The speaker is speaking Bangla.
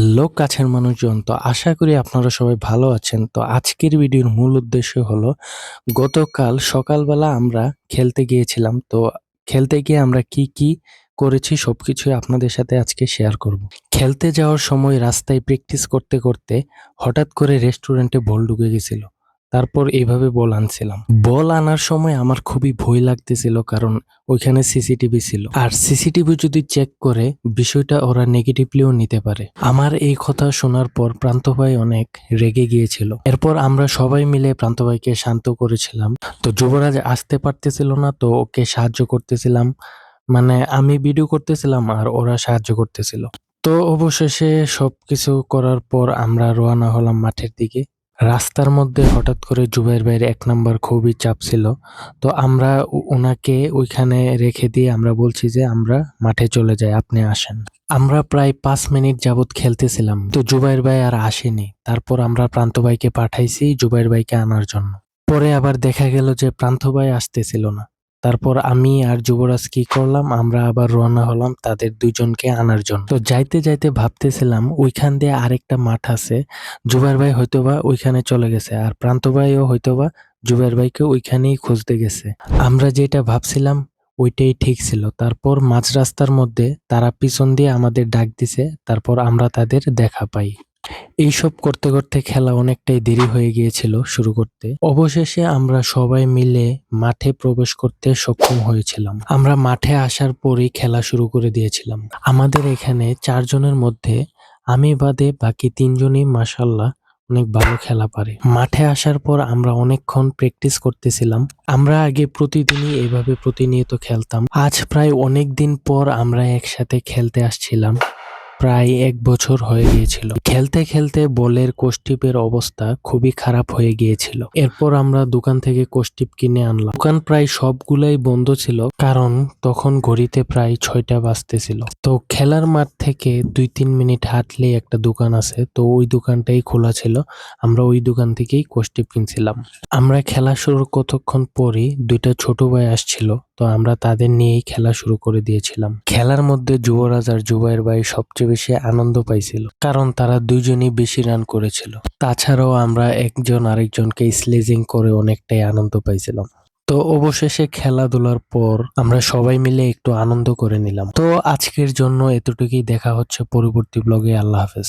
হ্যালো কাছের মানুষজন, তো আশা করি আপনারা সবাই ভালো আছেন। তো আজকের ভিডিওর মূল উদ্দেশ্য হলো, গতকাল সকালবেলা আমরা খেলতে গিয়েছিলাম। তো খেলতে গিয়ে আমরা কি কি করেছি সবকিছুই আপনাদের সাথে আজকে শেয়ার করব। খেলতে যাওয়ার সময় রাস্তায় প্র্যাকটিস করতে করতে হঠাৎ করে রেস্টুরেন্টে বল ঢুকে গেছিল। তারপর এইভাবে বল আনছিলাম। বল আনার সময় আমার খুবই ভয় লাগতেছিল, কারণ ওইখানে সিসিটিভি ছিল, আর সিসিটিভি যদি চেক করে বিষয়টা ওরা নেগেটিভলিও নিতে পারে। আমার এই কথা শোনার পর প্রান্ত ভাই অনেক রেগে গিয়েছিল। এরপর আমরা সবাই মিলে প্রান্ত ভাইকে শান্ত করেছিলাম। তো যুবরাজ আসতে পারতেছিল না, তো ওকে সাহায্য করতেছিলাম, মানে আমি ভিডিও করতেছিলাম আর ওরা সাহায্য করতেছিল। তো অবশেষে সবকিছু করার পর আমরা রওনা হলাম মাঠের দিকে। রাস্তার মধ্যে হঠাৎ করে জুবাইর ভাইয়ের ১ নাম্বার খুবই চাপ ছিল। তো আমরা ওনাকে ওইখানে রেখে দিয়ে আমরা বলছি যে আমরা মাঠে চলে যাই, আপনি আসেন। আমরা প্রায় ৫ মিনিট যাবৎ খেলতেছিলাম, তো জুবাইর ভাই আর আসেনি। তারপর আমরা প্রান্ত ভাইকে পাঠাইছি জুবাইর ভাইকে আনার জন্য। পরে আবার দেখা গেল যে প্রান্ত ভাই আসতেছিল না। তারপর আমি আর যুবরাজ কি করলাম, আমরা আবার রওনা হলাম তাদের দুজনকে আনার জন্য। তো যাইতে যাইতে ভাবতেছিলাম ওইখান দিয়ে আরেকটা মাঠ আছে, জুবাইর ভাই হয়তোবা ওইখানে চলে গেছে, আর প্রান্ত ভাইও হয়তোবা জুবাইর ভাইকে ওইখানেই খুঁজতে গেছে। আমরা যেটা ভাবছিলাম ওইটাই ঠিক ছিল। তারপর মাঝ রাস্তার মধ্যে তারা পিছন দিয়ে আমাদের ডাক দিছে, তারপর আমরা তাদের দেখা পাই। এইসব করতে করতে খেলা অনেকটাই দেরি হয়ে গিয়েছিল শুরু করতে। অবশেষে আমরা সবাই মিলে মাঠে প্রবেশ করতে সক্ষম হয়েছিলাম। আমরা মাঠে আসার পরই খেলা শুরু করে দিয়েছিলাম। আমাদের এখানে ৪ জনের মধ্যে আমি বাদে বাকি ৩ জনই মাশাআল্লাহ অনেক ভালো খেলা পারে। মাঠে আসার পর আমরা অনেকক্ষণ প্র্যাকটিস করতেছিলাম। আমরা আগে প্রতিদিনই এভাবে প্রতিনিয়ত খেলতাম। আজ প্রায় অনেক দিন পর আমরা একসাথে খেলতে আসছিলাম। প্রায় ১ বছর হয়ে গিয়েছিল। খেলতে খেলতে বলের কোষ্টিপের অবস্থা খুবই খারাপ হয়ে গিয়েছিল। এরপর আমরা দোকান থেকে কোষ্টিপ কিনে আনলাম। দোকান প্রায় সবগুলাই বন্ধ ছিল, কারণ তখন ঘড়িতে প্রায় ৬টা বাজতেছিল। তো খেলার মাঠ থেকে ২-৩ মিনিট হাঁটলেই একটা দোকান আছে, তো ওই দোকানটাই খোলা ছিল। আমরা ওই দোকান থেকেই কোষ্টিপ কিনছিলাম। আমরা খেলা শুরুর কতক্ষণ পরই ২টা ছোট ভাই আসছিল, তো আমরা তাদের নিয়েই খেলা শুরু করে দিয়েছিলাম। খেলার মধ্যে যুবরাজ আর জুবাইর ভাই সবচেয়ে বেশি আনন্দ পাইছিল, কারণ তারা দুইজনই বেশি রান করেছিল। তাছাড়াও আমরা একজন আরেকজনকে স্লেজিং করে অনেকটাই আনন্দ পাইছিলাম। তো অবশেষে খেলাধুলার পর আমরা সবাই মিলে একটু আনন্দ করে নিলাম। তো আজকের জন্য এতটুকুই। দেখা হচ্ছে পরবর্তী ব্লগে। আল্লাহ হাফেজ।